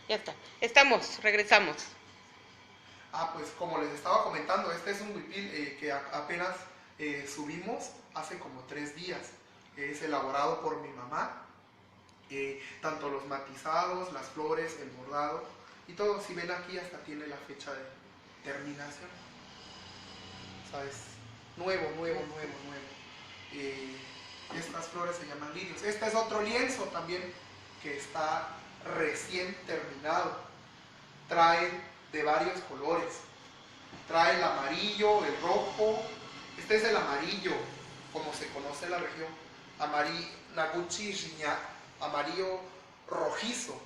Ya está. Estamos, regresamos. Pues como les estaba comentando, este es un huipil que apenas subimos hace como 3 días. Es elaborado por mi mamá. Tanto los matizados, las flores, el bordado y todo. Si ven aquí hasta tiene la fecha de terminación. ¿Sabes? Nuevo. Estas flores se llaman lirios. Este es otro lienzo también que está recién terminado. Trae de varios colores. Trae el amarillo, el rojo. Este es el amarillo, como se conoce en la región. Naguchi Shinya, amarillo rojizo.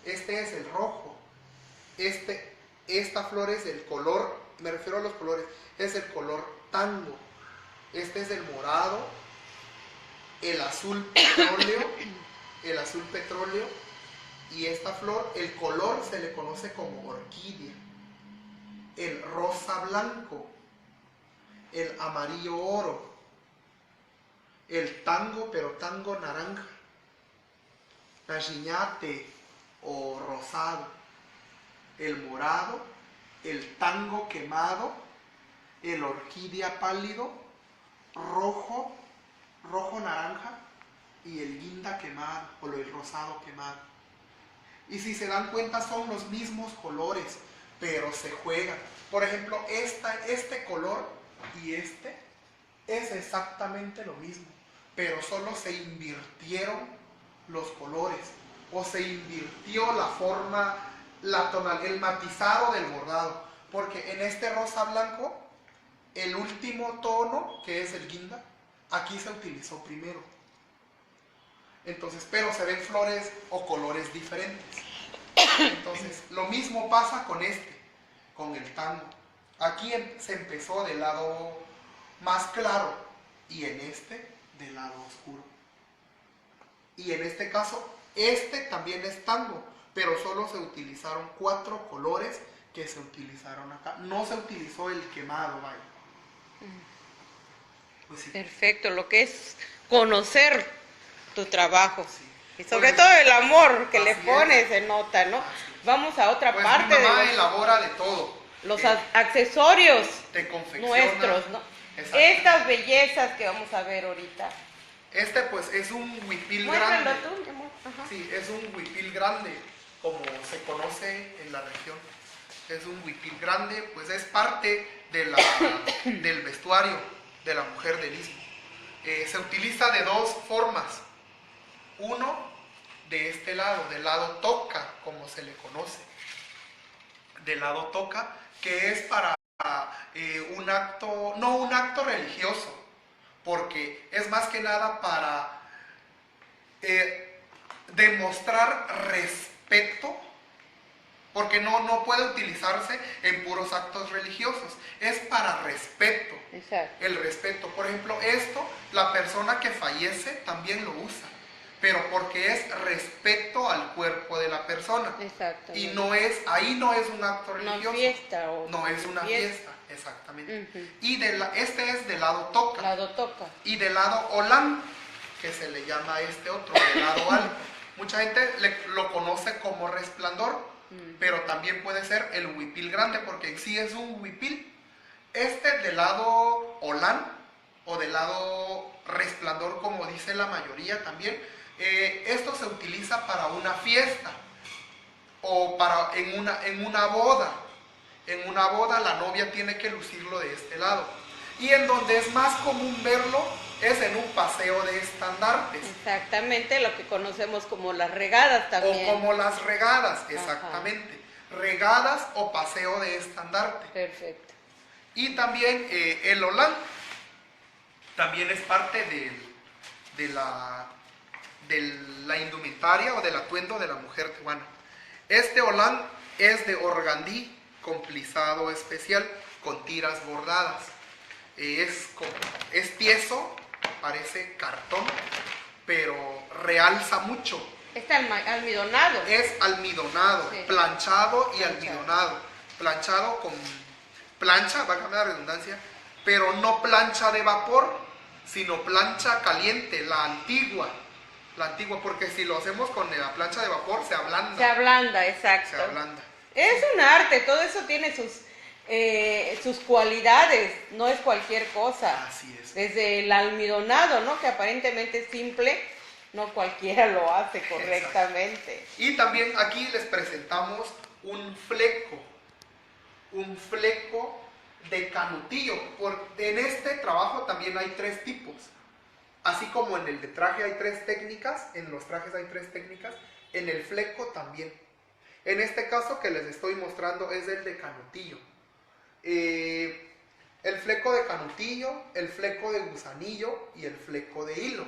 Este es el rojo. Esta flor es el color, me refiero a los colores, es el color tango. Este es el morado, el azul petróleo, y esta flor, el color se le conoce como orquídea. El rosa blanco, el amarillo oro, el tango, pero tango naranja, najiñate o rosado, el morado, el tango quemado, el orquídea pálido, rojo naranja y el guinda quemado o el rosado quemado. Y si se dan cuenta son los mismos colores, pero se juegan. Por ejemplo, este color y este es exactamente lo mismo, pero solo se invirtieron los colores o se invirtió la forma, el matizado del bordado, porque en este rosa blanco el último tono, que es el guinda, aquí se utilizó primero. Entonces, pero se ven flores o colores diferentes. Entonces, lo mismo pasa con con el tango. Aquí se empezó del lado más claro y en del lado oscuro. Y en este caso, también es tango, pero solo se utilizaron 4 colores que se utilizaron acá. No se utilizó el quemado, vaya. Pues sí. Perfecto, lo que es conocer tu trabajo. Sí. Y sobre Pues, todo el amor que le así pones, es. se nota, ¿no? Vamos a otra Pues parte mi mamá de elabora de todo. los accesorios Te confecciona. nuestros, ¿no? Exacto. Estas bellezas que vamos a ver ahorita. Pues es un huipil Muéstralo grande. tú, mi amor. Ajá. Sí, es un huipil grande, como se conoce en la región. Es un huipil grande, pues es parte del vestuario de la mujer del istmo. Se utiliza de 2 formas. Uno, de este lado, del lado toca, como se le conoce. Del lado toca, que es para un acto, no un acto religioso, porque es más que nada para demostrar respeto, porque no puede utilizarse en puros actos religiosos, es para respeto. Exacto. El respeto, por ejemplo, la persona que fallece también lo usa, pero porque es respeto al cuerpo de la persona. Exacto. Y ahí no es un acto religioso. Una fiesta. No es una fiesta, exactamente. Uh-huh. Y este es del lado toca. Lado toca. Y del lado olán, que se le llama a este otro, del lado alto. Mucha gente lo conoce como resplandor, pero también puede ser el huipil grande, porque en sí es un huipil. Del lado olán, o del lado resplandor, como dice la mayoría también, esto se utiliza para una fiesta, o en una boda. En una boda la novia tiene que lucirlo de este lado. Y en donde es más común verlo es en un paseo de estandartes. Exactamente, lo que conocemos como las regadas también. O como las regadas, exactamente. Ajá. Regadas o paseo de estandarte. Perfecto. Y también el olán también es parte de la indumentaria o del atuendo de la mujer tehuana. Este olán es de organdí con plisado especial, con tiras bordadas. Es tieso, parece cartón, pero realza mucho. Está almidonado. Es almidonado, sí. Planchado y almidonado. Planchado con plancha, va a cambiar la redundancia, pero no plancha de vapor, sino plancha caliente, la antigua, La antigua, porque si lo hacemos con la plancha de vapor se ablanda. Se ablanda, exacto. Se ablanda. Es un arte, todo eso tiene sus cualidades, no es cualquier cosa. Así es. Desde el almidonado, ¿no? Que aparentemente es simple, no cualquiera lo hace correctamente. Exacto. Y también aquí les presentamos un fleco de canutillo. En este trabajo también hay 3 tipos. Así como en el de traje hay 3 técnicas, en los trajes hay 3 técnicas, en el fleco también. En este caso que les estoy mostrando es el de canutillo. El fleco de canutillo, el fleco de gusanillo y el fleco de hilo.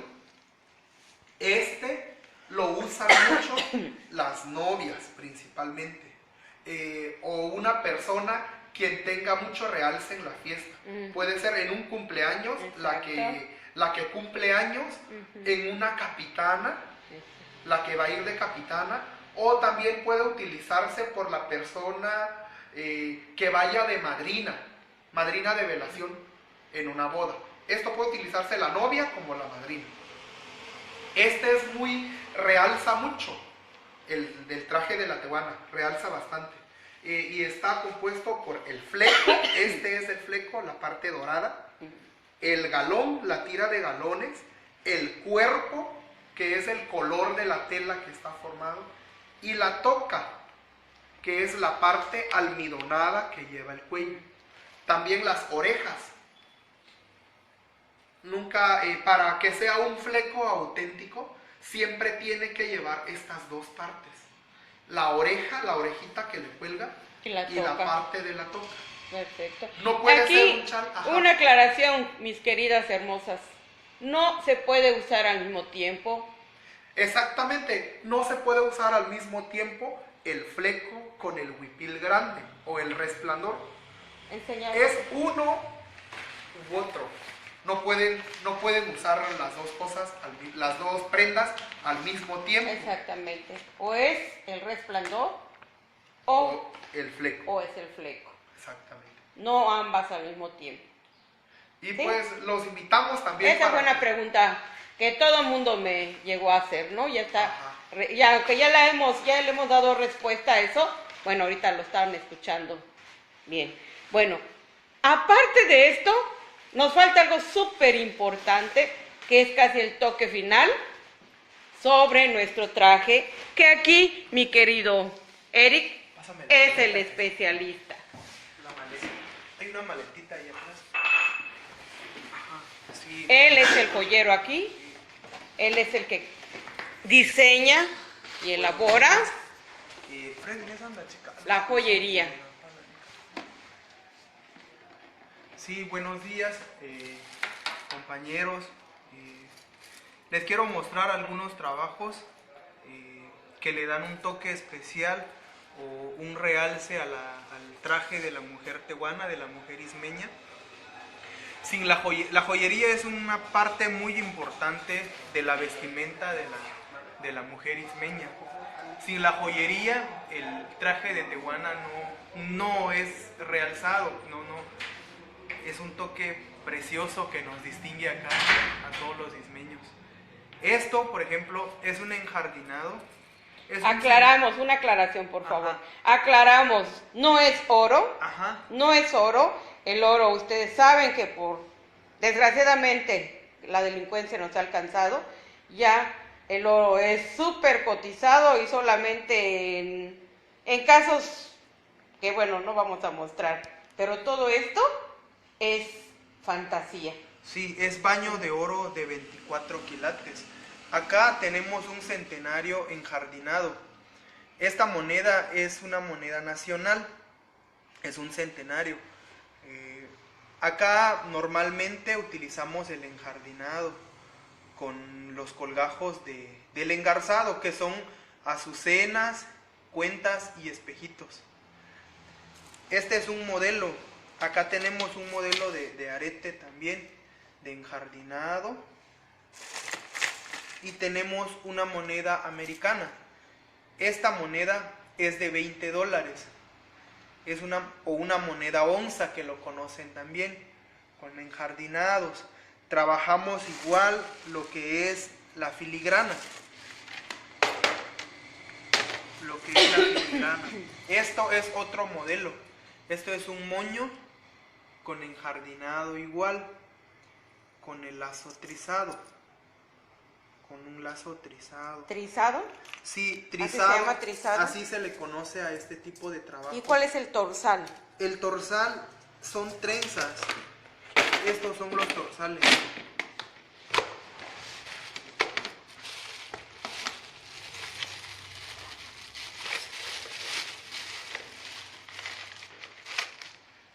Este lo usan mucho las novias principalmente. O una persona quien tenga mucho realce en la fiesta. Puede ser en un cumpleaños, la que cumple años, en una capitana, la que va a ir de capitana, o también puede utilizarse por la persona que vaya de madrina de velación en una boda. Esto puede utilizarse la novia como la madrina. Este es realza mucho del traje de la tehuana, realza bastante. Y está compuesto por el fleco, este es el fleco, la parte dorada, el galón, la tira de galones, el cuerpo, que es el color de la tela que está formado, y la toca, que es la parte almidonada que lleva el cuello. También las orejas. Para que sea un fleco auténtico, siempre tiene que llevar estas 2 partes. La orejita que le cuelga y la parte de la toca. Perfecto. No puede Aquí, ser un chal. una aclaración, mis queridas hermosas. No se puede usar al mismo tiempo. Exactamente, no se puede usar al mismo tiempo el fleco con el huipil grande o el resplandor. Enseñar. Es uno u otro. No pueden usar las 2 cosas, las 2 prendas al mismo tiempo. Exactamente. O es el resplandor o el fleco. O es el fleco. Exactamente. No ambas al mismo tiempo. Y ¿sí? Pues los invitamos también. Esa fue una pregunta que todo el mundo me llegó a hacer, ¿no? Ya está, aunque ya le hemos dado respuesta a eso. Bueno, ahorita lo estaban escuchando. Bien. Bueno, aparte de esto, nos falta algo súper importante, que es casi el toque final sobre nuestro traje, que aquí mi querido Eric es el especialista. La maleta. Hay una maletita ahí atrás. Sí. Él es el joyero aquí, él es el que diseña y elabora la joyería. Sí, buenos días, compañeros. Les quiero mostrar algunos trabajos que le dan un toque especial o un realce al traje de la mujer tehuana, de la mujer ismeña. La joyería es una parte muy importante de la vestimenta de la mujer ismeña. Sin la joyería, el traje de tehuana no es realzado, no. Es un toque precioso que nos distingue acá a todos los ismeños. Esto, por ejemplo, es un enjardinado. Aclaramos, una aclaración, por favor. Aclaramos, no es oro, no es oro. El oro, ustedes saben que desgraciadamente, la delincuencia nos ha alcanzado. Ya el oro es súper cotizado y solamente en casos que, bueno, no vamos a mostrar. Pero todo esto es fantasía. Sí, es baño de oro de 24 quilates. Acá tenemos un centenario enjardinado. Esta moneda es una moneda nacional, es un centenario. Acá normalmente utilizamos el enjardinado con los colgajos del engarzado, que son azucenas, cuentas y espejitos. Este es un modelo. Acá tenemos un modelo de arete también, de enjardinado. Y tenemos una moneda americana. Esta moneda es de $20. Es una moneda onza, que lo conocen también, con enjardinados. Trabajamos igual lo que es la filigrana. Lo que es la filigrana. Esto es otro modelo. Esto es un moño con enjardinado igual, con el lazo trizado. Con un lazo trizado. ¿Trizado? Sí, ¿Así trizado. se llama trizado? Así se le conoce a este tipo de trabajo. ¿Y cuál es el torsal? El torsal son trenzas. Estos son los torsales.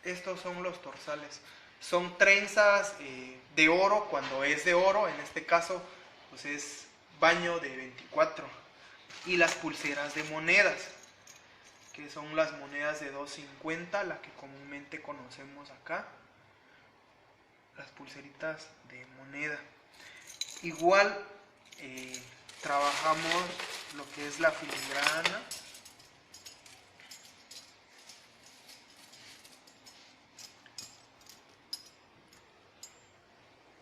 Estos son los torsales. Son trenzas de oro, cuando es de oro, en este caso pues es baño de 24. Y las pulseras de monedas, que son las monedas de 2.50, la que comúnmente conocemos acá. Las pulseritas de moneda. Igual trabajamos lo que es la filigrana.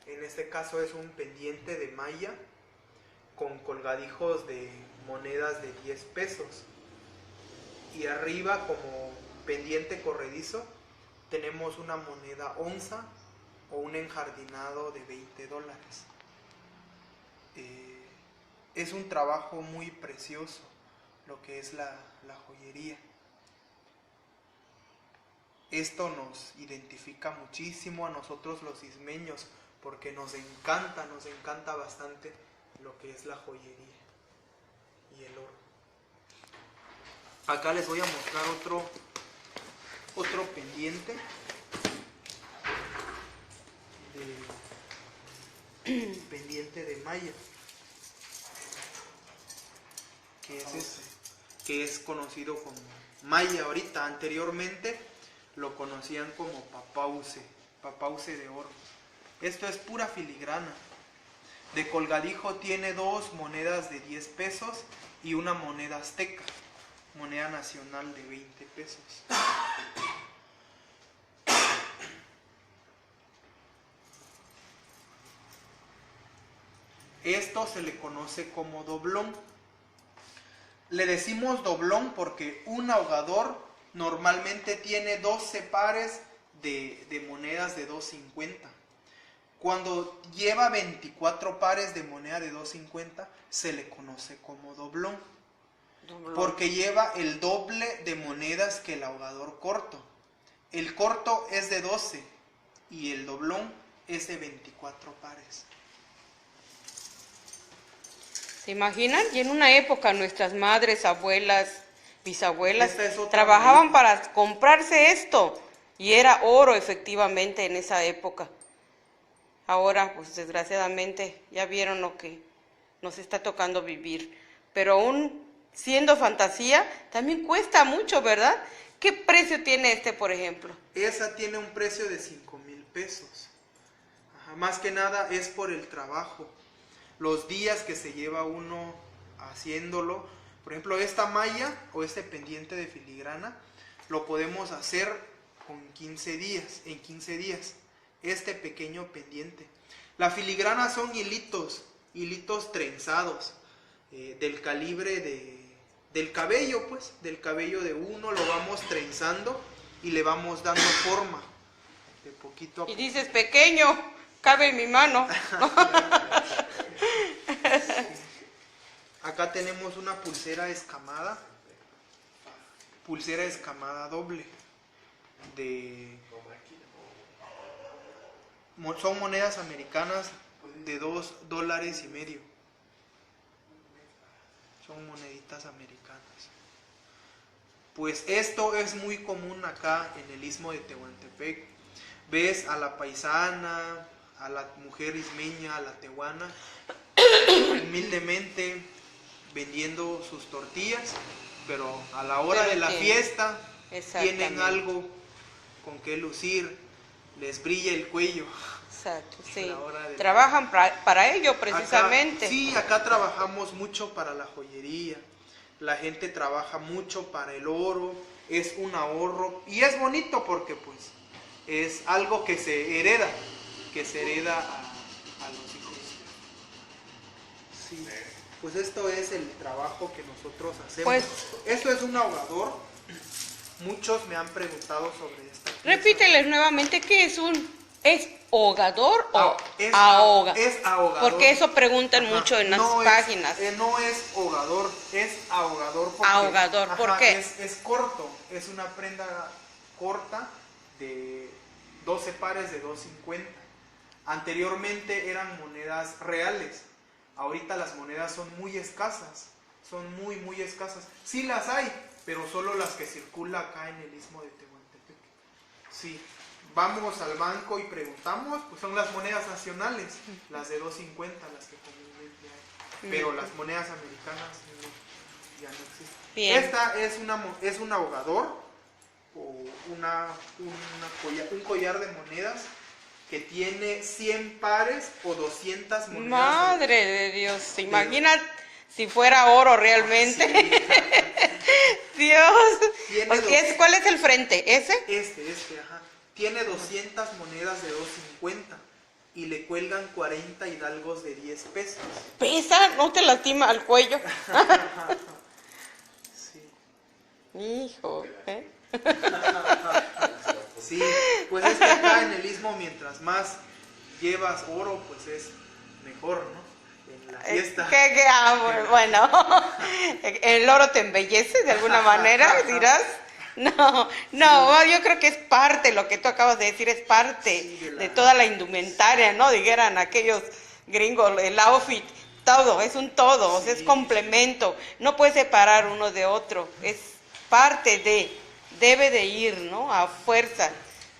En este caso es un pendiente de malla con colgadijos de monedas de 10 pesos. Y arriba, como pendiente corredizo, tenemos una moneda onza o un enjardinado de $20. Es un trabajo muy precioso lo que es la joyería. Esto nos identifica muchísimo a nosotros los ismeños, porque nos encanta bastante lo que es la joyería y el oro. Acá les voy a mostrar otro pendiente pendiente de malla, que es conocido como malla ahorita. Anteriormente lo conocían como papause de oro. Esto es pura filigrana. De colgadijo tiene 2 monedas de 10 pesos y una moneda azteca, moneda nacional de 20 pesos. Esto se le conoce como doblón. Le decimos doblón porque un ahogador normalmente tiene 12 pares de monedas de 2.50. Cuando lleva 24 pares de moneda de 2.50 se le conoce como doblón. Porque lleva el doble de monedas que el ahogador corto. El corto es de 12 y el doblón es de 24 pares. ¿Se imaginan? Y en una época nuestras madres, abuelas, bisabuelas Esta trabajaban para comprarse esto y era oro efectivamente en esa época. Ahora, pues desgraciadamente ya vieron lo que nos está tocando vivir, pero aún siendo fantasía también cuesta mucho, ¿verdad? ¿Qué precio tiene este, por ejemplo? Esa tiene un precio de 5,000 pesos. Ajá, más que nada es por el trabajo, los días que se lleva uno haciéndolo. Por ejemplo, esta malla o este pendiente de filigrana lo podemos hacer en 15 días. Este pequeño pendiente. La filigrana son hilitos trenzados del calibre del cabello, pues, del cabello de uno, lo vamos trenzando y le vamos dando forma de poquito a poco. Y dices, pequeño, cabe en mi mano. Acá tenemos una pulsera escamada doble son monedas americanas de $2.50. Son moneditas americanas. Pues esto es muy común acá en el istmo de Tehuantepec. Ves a la paisana, a la mujer ismeña, a la tehuana, humildemente vendiendo sus tortillas, pero a la hora de la fiesta tienen algo con que lucir, les brilla el cuello. Exacto, sí. Trabajan para ello precisamente. Acá trabajamos mucho para la joyería. La gente trabaja mucho para el oro, es un ahorro y es bonito porque pues es algo que se hereda a los hijos. Sí. Pues esto es el trabajo que nosotros hacemos. Pues- Esto es un ahogador. Muchos me han preguntado sobre esta pieza. Repíteles nuevamente, ¿qué es ¿es ahogador o Es ahoga? Es ahogador. Porque eso preguntan Ajá. mucho en las No páginas. No es ahogador, es ahogador. Porque, Ahogador, ¿por qué? Es corto, es una prenda corta de 12 pares de 2.50. Anteriormente eran monedas reales, ahorita las monedas son muy escasas, son muy escasas. Sí las hay, pero solo las que circulan acá en el Istmo de Tehuantepec. Sí. Vamos al banco y preguntamos, pues son las monedas nacionales, las de 2.50, las que comúnmente hay. Pero las monedas americanas no, ya no existen. Bien. Esta es un ahogador o un collar de monedas que tiene 100 pares o 200 monedas. Madre de Dios, ¿se imagina si fuera oro realmente? Sí. Dios. ¿Cuál es el frente? ¿Ese? Ajá. Tiene 200 monedas de 2.50 y le cuelgan 40 hidalgos de 10 pesos. ¿Pesa? ¿No te lastima al cuello? Sí. Hijo, ¿eh? Sí, pues es que acá en el Istmo mientras más llevas oro, pues es mejor, ¿no? En la fiesta. Bueno, ¿el oro te embellece de alguna manera, dirás? No, yo creo que es parte, lo que tú acabas de decir, es parte de toda la indumentaria, ¿no? Dijeran aquellos gringos, el outfit, todo, es un todo, o sea, es complemento, no puedes separar uno de otro, es parte debe de ir, ¿no? A fuerza.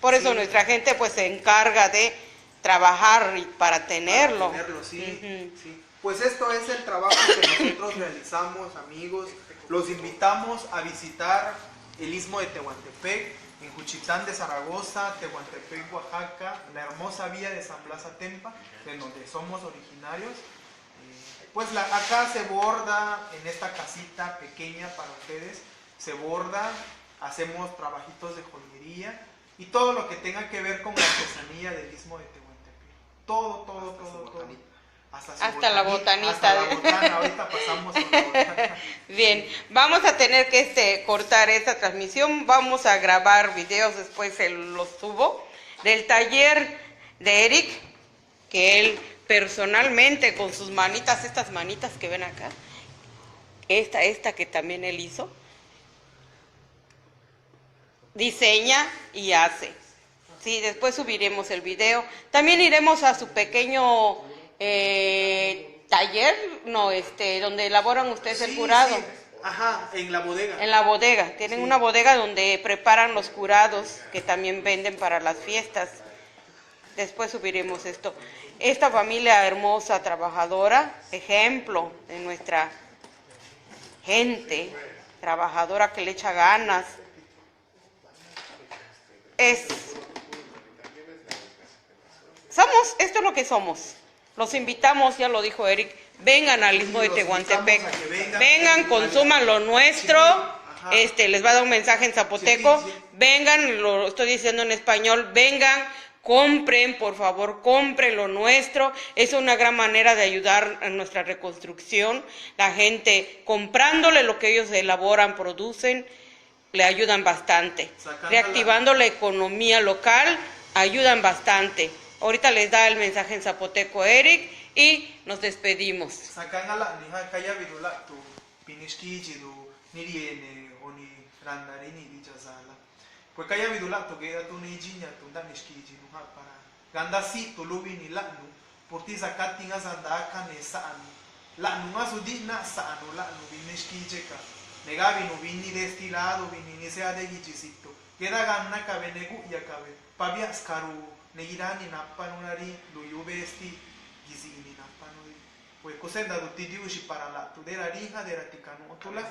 Por eso nuestra gente pues se encarga de trabajar para tenerlo. Sí. Pues esto es el trabajo que nosotros realizamos, amigos. Los invitamos a visitar el Istmo de Tehuantepec, en Juchitán de Zaragoza, Tehuantepec, Oaxaca, la hermosa villa de San Blas Atempa, de donde somos originarios. Pues acá se borda, en esta casita pequeña para ustedes, se borda, hacemos trabajitos de joyería y todo lo que tenga que ver con la artesanía del Istmo de Tehuantepec. Todo. Hasta la botanita. Hasta la botana, ahorita pasamos con la botana. Bien, vamos a tener que cortar esta transmisión, vamos a grabar videos, después los subo, del taller de Eric, que él personalmente con sus manitas, estas manitas que ven acá, esta que también él hizo, diseña y hace. Sí, después subiremos el video. También iremos a su pequeño taller, donde elaboran ustedes el curado. Sí. Ajá, en la bodega. En la bodega. Tienen una bodega donde preparan los curados que también venden para las fiestas. Después subiremos esto. Esta familia hermosa, trabajadora, ejemplo de nuestra gente trabajadora que le echa ganas. Esto es lo que somos. Los invitamos, ya lo dijo Eric, vengan al Istmo de Tehuantepec, vengan, consuman lo nuestro, les va a dar un mensaje en zapoteco, vengan, lo estoy diciendo en español, vengan, compren, por favor, compren lo nuestro, es una gran manera de ayudar a nuestra reconstrucción, la gente comprándole lo que ellos elaboran, producen, le ayudan bastante, reactivando la economía local, ayudan bastante. Ahorita les da el mensaje en zapoteco Eric y nos despedimos. Pues kaya vidula to que tu ni jinya tu dan iskiji no para ganda si tu lubi ni la nu porti zakat tinga zanda ka ne saan la nu ma sudi na saan la nu bin iskiji ka negavi nu bin ni destilado bin ni se ade gichisito queda ganna ka benegu ya ka be pabia skaru negirani na panunari lu yubesti gizini na panuri pues cosenda du ti diushi para la tu dera rija dera tikanu tu la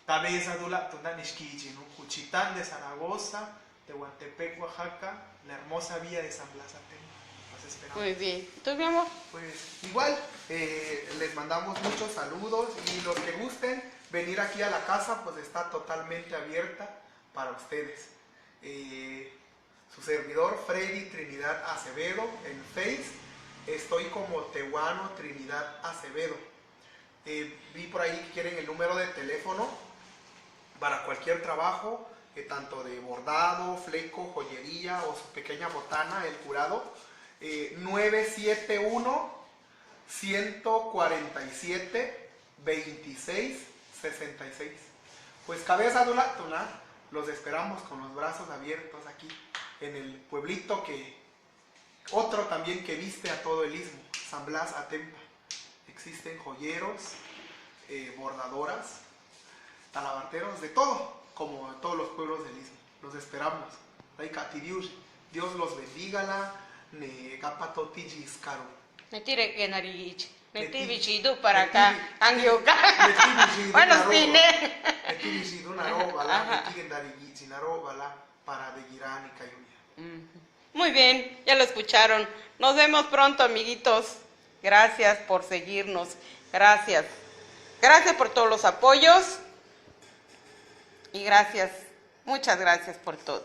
cabeza dula tundan iskiji, ¿no? Juchitán de Zaragoza, Tehuantepec, Oaxaca, la hermosa villa de San Blas Atempa. Muy bien. ¿Tú, mi amor? Pues igual, les mandamos muchos saludos y los que gusten venir aquí a la casa, pues está totalmente abierta para ustedes. Su servidor, Freddy Trinidad Acevedo, en Face, estoy como Tehuano Trinidad Acevedo. Vi por ahí que quieren el número de teléfono para cualquier trabajo, tanto de bordado, fleco, joyería o su pequeña botana, el curado. 971-147-2666. Pues cabeza Dula, los esperamos con los brazos abiertos aquí en el pueblito otro también que viste a todo el istmo, San Blas Atempa. Existen joyeros, bordadoras, talabarteros, de todo, como en todos los pueblos del istmo. Los esperamos. Dios los bendiga, ne gapatoti giscaro. Netire que narich. Netivi chidu para acá. Angioca. Buenos tines. Netivi chidu narobala, netigen darigi narobala para de girani cayuya. Muy bien, ya lo escucharon. Nos vemos pronto, amiguitos. Gracias por seguirnos. Gracias. Gracias por todos los apoyos. Y gracias, muchas gracias por todo.